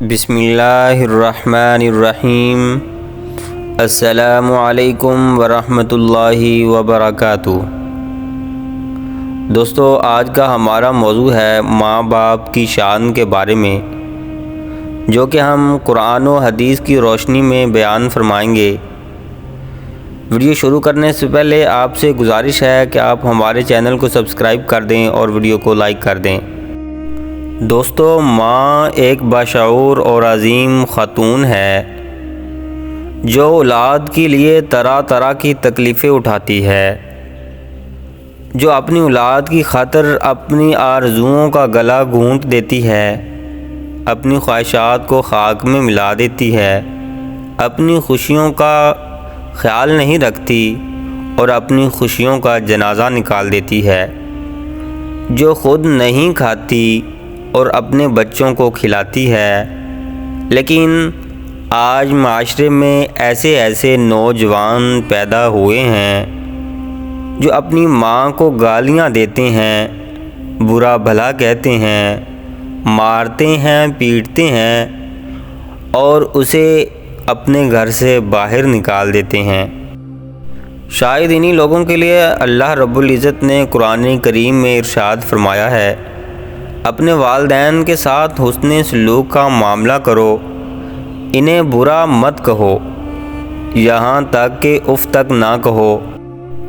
بسم اللہ الرحمن الرحیم۔ السلام علیکم ورحمۃ اللہ وبرکاتہ۔ دوستو، آج کا ہمارا موضوع ہے ماں باپ کی شان کے بارے میں، جو کہ ہم قرآن و حدیث کی روشنی میں بیان فرمائیں گے۔ ویڈیو شروع کرنے سے پہلے آپ سے گزارش ہے کہ آپ ہمارے چینل کو سبسکرائب کر دیں اور ویڈیو کو لائک کر دیں۔ دوستو، ماں ایک باشعور اور عظیم خاتون ہے جو اولاد کے لیے طرح طرح کی تکلیفیں اٹھاتی ہے، جو اپنی اولاد کی خاطر اپنی آرزوؤں کا گلا گھونٹ دیتی ہے، اپنی خواہشات کو خاک میں ملا دیتی ہے، اپنی خوشیوں کا خیال نہیں رکھتی اور اپنی خوشیوں کا جنازہ نکال دیتی ہے، جو خود نہیں کھاتی اور اپنے بچوں کو کھلاتی ہے۔ لیکن آج معاشرے میں ایسے نوجوان پیدا ہوئے ہیں جو اپنی ماں کو گالیاں دیتے ہیں، برا بھلا کہتے ہیں، مارتے ہیں، پیٹتے ہیں اور اسے اپنے گھر سے باہر نکال دیتے ہیں۔ شاید انہی لوگوں کے لیے اللہ رب العزت نے قرآن کریم میں ارشاد فرمایا ہے، اپنے والدین کے ساتھ حسن سلوک کا معاملہ کرو، انہیں برا مت کہو، یہاں تک کہ اف تک نہ کہو۔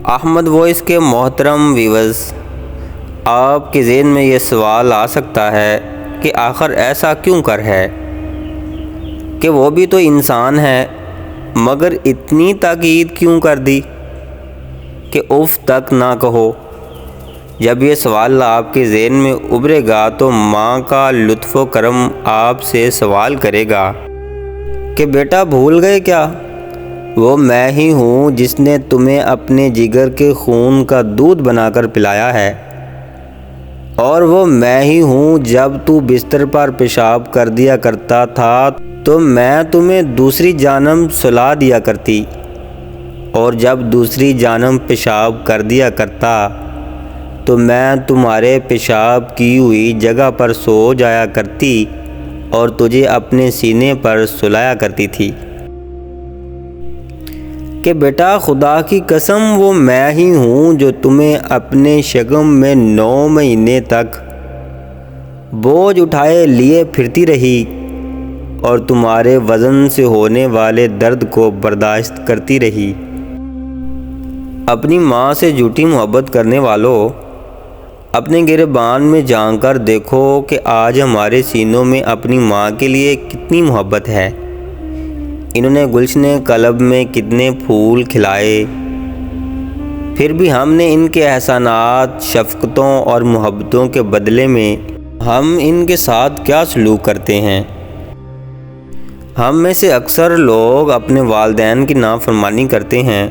احمد وائس کے محترم ویورز، آپ کے ذہن میں یہ سوال آ سکتا ہے کہ آخر ایسا کیوں کر ہے کہ وہ بھی تو انسان ہے، مگر اتنی تاکید کیوں کر دی کہ اف تک نہ کہو؟ جب یہ سوال آپ کے ذہن میں ابھرے گا تو ماں کا لطف و کرم آپ سے سوال کرے گا کہ بیٹا بھول گئے کیا، وہ میں ہی ہوں جس نے تمہیں اپنے جگر کے خون کا دودھ بنا کر پلایا ہے، اور وہ میں ہی ہوں جب تو بستر پر پیشاب کر دیا کرتا تھا تو میں تمہیں دوسری جانب سلا دیا کرتی، اور جب دوسری جانب پیشاب کر دیا کرتا تو میں تمہارے پیشاب کی ہوئی جگہ پر سو جایا کرتی اور تجھے اپنے سینے پر سلایا کرتی تھی۔ کہ بیٹا خدا کی قسم وہ میں ہی ہوں جو تمہیں اپنے شکم میں 9 مہینے تک بوجھ اٹھائے لیے پھرتی رہی اور تمہارے وزن سے ہونے والے درد کو برداشت کرتی رہی۔ اپنی ماں سے جھوٹی محبت کرنے والوں، اپنے گریبان میں جھانک کر دیکھو کہ آج ہمارے سینوں میں اپنی ماں کے لیے کتنی محبت ہے۔ انہوں نے گلشن قلب میں کتنے پھول کھلائے، پھر بھی ہم نے ان کے احسانات، شفقتوں اور محبتوں کے بدلے میں ہم ان کے ساتھ کیا سلوک کرتے ہیں؟ ہم میں سے اکثر لوگ اپنے والدین کی نافرمانی کرتے ہیں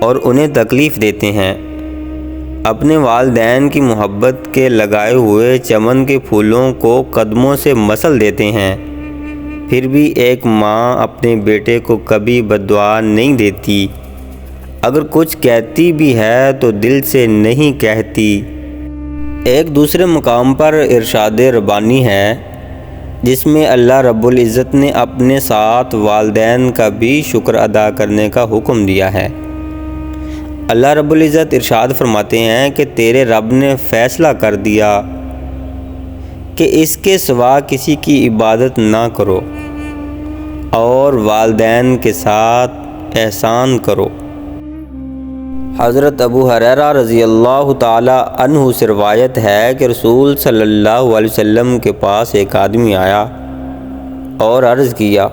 اور انہیں تکلیف دیتے ہیں، اپنے والدین کی محبت کے لگائے ہوئے چمن کے پھولوں کو قدموں سے مسل دیتے ہیں، پھر بھی ایک ماں اپنے بیٹے کو کبھی بد دعا نہیں دیتی، اگر کچھ کہتی بھی ہے تو دل سے نہیں کہتی۔ ایک دوسرے مقام پر ارشاد ربانی ہے جس میں اللہ رب العزت نے اپنے ساتھ والدین کا بھی شکر ادا کرنے کا حکم دیا ہے۔ اللہ رب العزت ارشاد فرماتے ہیں کہ تیرے رب نے فیصلہ کر دیا کہ اس کے سوا کسی کی عبادت نہ کرو اور والدین کے ساتھ احسان کرو۔ حضرت ابو ہریرہ رضی اللہ تعالی عنہ سے روایت ہے کہ رسول صلی اللہ علیہ وسلم کے پاس ایک آدمی آیا اور عرض کیا،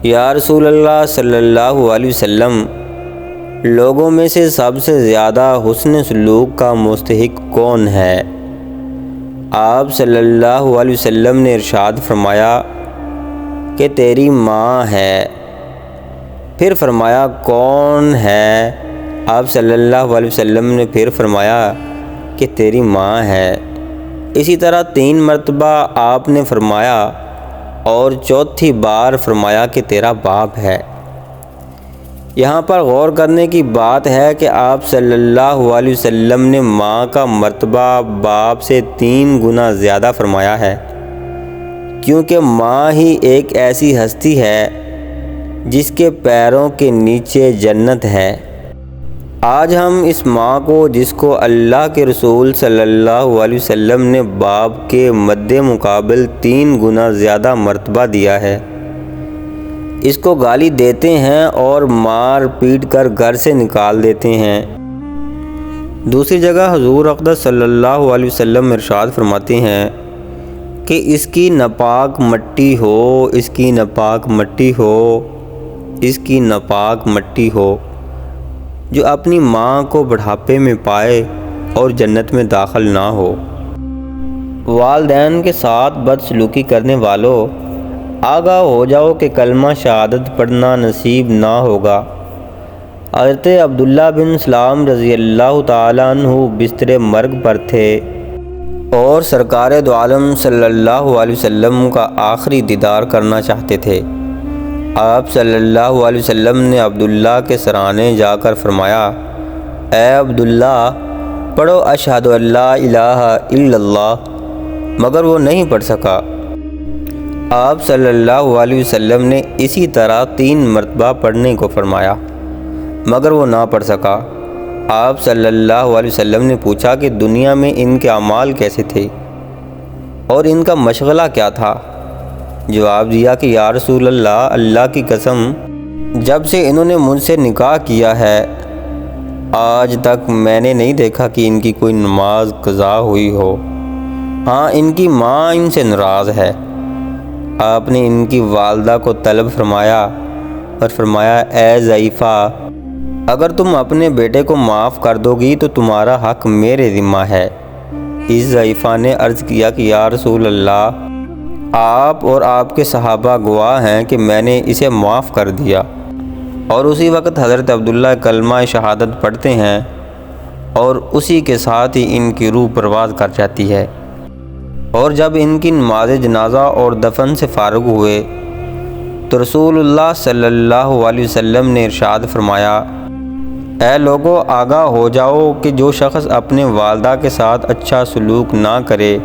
یا رسول اللہ صلی اللہ علیہ وسلم، لوگوں میں سے سب سے زیادہ حسن سلوک کا مستحق کون ہے؟ آپ صلی اللہ علیہ وسلم نے ارشاد فرمایا کہ تیری ماں ہے۔ پھر فرمایا کون ہے؟ آپ صلی اللہ علیہ وسلم نے پھر فرمایا کہ تیری ماں ہے۔ اسی طرح 3 مرتبہ آپ نے فرمایا اور چوتھی بار فرمایا کہ تیرا باپ ہے۔ یہاں پر غور کرنے کی بات ہے کہ آپ صلی اللہ علیہ وسلم نے ماں کا مرتبہ باپ سے 3 گنا زیادہ فرمایا ہے۔ کیونکہ ماں ہی ایک ایسی ہستی ہے جس کے پیروں کے نیچے جنت ہے۔ آج ہم اس ماں کو، جس کو اللہ کے رسول صلی اللہ علیہ وسلم نے باپ کے مد مقابل 3 گنا زیادہ مرتبہ دیا ہے، اس کو گالی دیتے ہیں اور مار پیٹ کر گھر سے نکال دیتے ہیں۔ دوسری جگہ حضور اقدس صلی اللہ علیہ وسلم ارشاد فرماتے ہیں کہ اس کی ناپاک مٹی ہو، اس کی ناپاک مٹی ہو، اس کی ناپاک مٹی ہو، جو اپنی ماں کو بڑھاپے میں پائے اور جنت میں داخل نہ ہو۔ والدین کے ساتھ بدسلوکی کرنے والوں، آگاہ ہو جاؤ کہ کلمہ شہادت پڑھنا نصیب نہ ہوگا۔ حضرت عبداللہ بن سلام رضی اللہ تعالیٰ عنہ بستر مرگ پر تھے اور سرکار دو عالم صلی اللہ علیہ وسلم کا آخری دیدار کرنا چاہتے تھے۔ آپ صلی اللہ علیہ وسلم نے عبداللہ کے سرانے جا کر فرمایا، اے عبداللہ، پڑھو اشہد ان لا الہ الا اللہ، مگر وہ نہیں پڑھ سکا۔ آپ صلی اللہ علیہ وسلم نے اسی طرح 3 مرتبہ پڑھنے کو فرمایا، مگر وہ نہ پڑھ سکا۔ آپ صلی اللہ علیہ وسلم نے پوچھا کہ دنیا میں ان کے اعمال کیسے تھے اور ان کا مشغلہ کیا تھا؟ جواب دیا کہ یا رسول اللہ، اللہ کی قسم، جب سے انہوں نے مجھ سے نکاح کیا ہے آج تک میں نے نہیں دیکھا کہ ان کی کوئی نماز قضا ہوئی ہو۔ ہاں، ان کی ماں ان سے ناراض ہے۔ آپ نے ان کی والدہ کو طلب فرمایا اور فرمایا، اے ضعیفہ، اگر تم اپنے بیٹے کو معاف کر دو گی تو تمہارا حق میرے ذمہ ہے۔ اس ضعیفہ نے عرض کیا کہ یا رسول اللہ، آپ اور آپ کے صحابہ گواہ ہیں کہ میں نے اسے معاف کر دیا۔ اور اسی وقت حضرت عبداللہ کلمہ شہادت پڑھتے ہیں اور اسی کے ساتھ ہی ان کی روح پرواز کر جاتی ہے۔ اور جب ان کی نماز جنازہ اور دفن سے فارغ ہوئے تو رسول اللہ صلی اللہ علیہ وسلم نے ارشاد فرمایا، اے لوگو، آگاہ ہو جاؤ کہ جو شخص اپنے والدہ کے ساتھ اچھا سلوک نہ کرے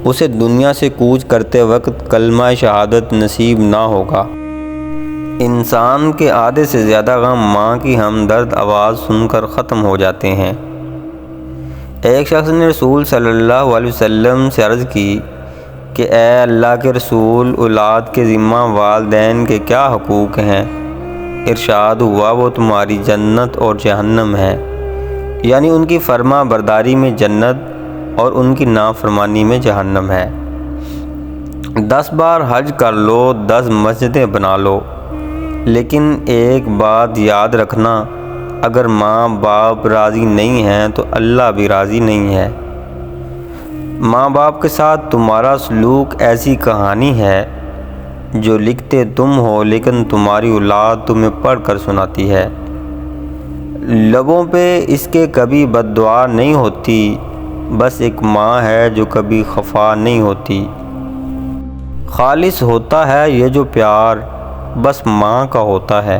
اسے دنیا سے کوچ کرتے وقت کلمہ شہادت نصیب نہ ہوگا۔ انسان کے آدھے سے زیادہ غم ماں کی ہمدرد آواز سن کر ختم ہو جاتے ہیں۔ ایک شخص نے رسول صلی اللہ علیہ وسلم سے عرض کی کہ اے اللہ کے رسول، اولاد کے ذمہ والدین کے کیا حقوق ہیں؟ ارشاد ہوا، وہ تمہاری جنت اور جہنم ہے، یعنی ان کی فرما برداری میں جنت اور ان کی نافرمانی میں جہنم ہے۔ 10 بار حج کر لو، 10 مسجدیں بنا لو، لیکن ایک بات یاد رکھنا، اگر ماں باپ راضی نہیں ہیں تو اللہ بھی راضی نہیں ہے۔ ماں باپ کے ساتھ تمہارا سلوک ایسی کہانی ہے جو لکھتے تم ہو لیکن تمہاری اولاد تمہیں پڑھ کر سناتی ہے۔ لبوں پہ اس کے کبھی بد دعا نہیں ہوتی، بس ایک ماں ہے جو کبھی خفا نہیں ہوتی۔ خالص ہوتا ہے یہ جو پیار، بس ماں کا ہوتا ہے۔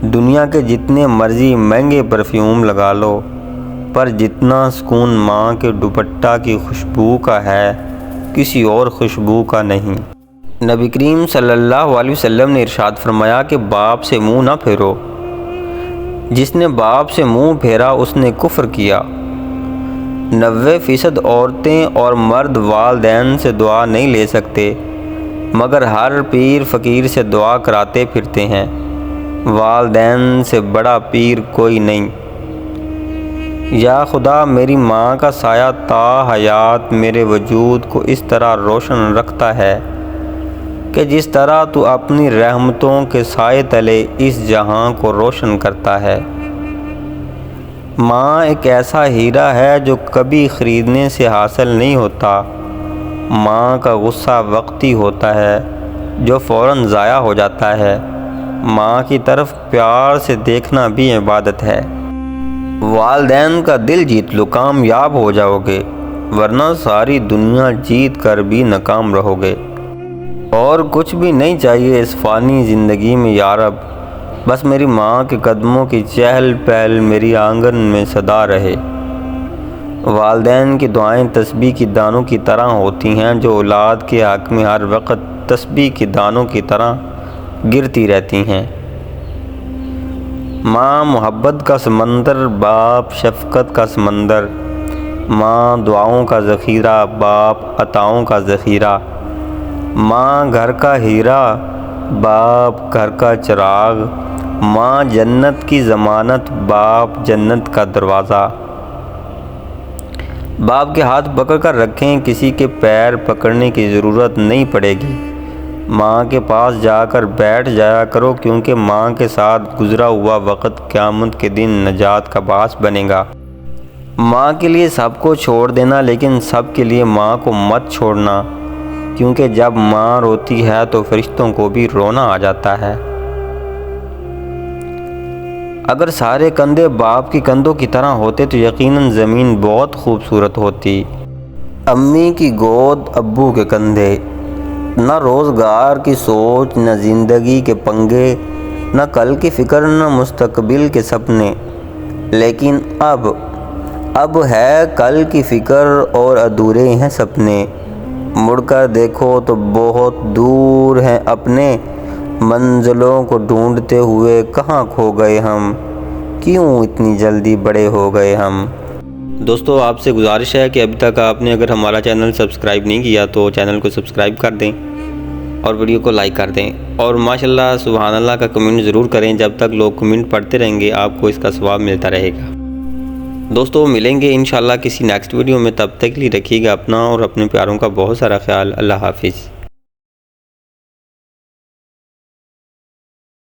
دنیا کے جتنے مرضی مہنگے پرفیوم لگا لو، پر جتنا سکون ماں کے دوپٹہ کی خوشبو کا ہے کسی اور خوشبو کا نہیں۔ نبی کریم صلی اللہ علیہ وسلم نے ارشاد فرمایا کہ باپ سے منہ نہ پھیرو، جس نے باپ سے منہ پھیرا اس نے کفر کیا۔ 90% عورتیں اور مرد والدین سے دعا نہیں لے سکتے، مگر ہر پیر فقیر سے دعا کراتے پھرتے ہیں۔ والدین سے بڑا پیر کوئی نہیں۔ یا خدا، میری ماں کا سایہ تا حیات میرے وجود کو اس طرح روشن رکھتا ہے کہ جس طرح تو اپنی رحمتوں کے سائے تلے اس جہاں کو روشن کرتا ہے۔ ماں ایک ایسا ہیرا ہے جو کبھی خریدنے سے حاصل نہیں ہوتا۔ ماں کا غصہ وقتی ہوتا ہے جو فوراً ضائع ہو جاتا ہے۔ ماں کی طرف پیار سے دیکھنا بھی عبادت ہے۔ والدین کا دل جیت لو، کامیاب ہو جاؤ گے، ورنہ ساری دنیا جیت کر بھی ناکام رہو گے۔ اور کچھ بھی نہیں چاہیے اس فانی زندگی میں یا رب، بس میری ماں کے قدموں کی چہل پہل میری آنگن میں صدا رہے۔ والدین کی دعائیں تسبیح کے دانوں کی طرح ہوتی ہیں جو اولاد کے حق میں ہر وقت تسبیح کے دانوں کی طرح گرتی رہتی ہیں۔ ماں محبت کا سمندر، باپ شفقت کا سمندر، ماں دعاؤں کا ذخیرہ، باپ عطاؤں کا ذخیرہ، ماں گھر کا ہیرا، باپ گھر کا چراغ، ماں جنت کی ضمانت، باپ جنت کا دروازہ۔ باپ کے ہاتھ پکڑ کر رکھیں، کسی کے پیر پکڑنے کی ضرورت نہیں پڑے گی۔ ماں کے پاس جا کر بیٹھ جایا کرو، کیونکہ ماں کے ساتھ گزرا ہوا وقت قیامت کے دن نجات کا باعث بنے گا۔ ماں کے لیے سب کو چھوڑ دینا، لیکن سب کے لیے ماں کو مت چھوڑنا، کیونکہ جب ماں روتی ہے تو فرشتوں کو بھی رونا آ جاتا ہے۔ اگر سارے کندھے باپ کے کندھوں کی طرح ہوتے تو یقیناً زمین بہت خوبصورت ہوتی۔ امی کی گود، ابو کے کندھے، نہ روزگار کی سوچ، نہ زندگی کے پنگے، نہ کل کی فکر، نہ مستقبل کے سپنے، لیکن اب ہے کل کی فکر اور ادھورے ہیں سپنے۔ مڑ کر دیکھو تو بہت دور ہیں اپنے، منزلوں کو ڈھونڈتے ہوئے کہاں کھو گئے ہم، کیوں اتنی جلدی بڑے ہو گئے ہم۔ دوستو، آپ سے گزارش ہے کہ ابھی تک آپ نے اگر ہمارا چینل سبسکرائب نہیں کیا تو چینل کو سبسکرائب کر دیں اور ویڈیو کو لائک کر دیں، اور ماشاءاللہ سبحان اللہ کا کمنٹ ضرور کریں۔ جب تک لوگ کمنٹ پڑھتے رہیں گے آپ کو اس کا ثواب ملتا رہے گا۔ دوستو، ملیں گے انشاءاللہ کسی نیکسٹ ویڈیو میں، تب تک کے لیے رکھیے گا اپنا اور اپنے پیاروں کا بہت سارا خیال۔ اللہ حافظ۔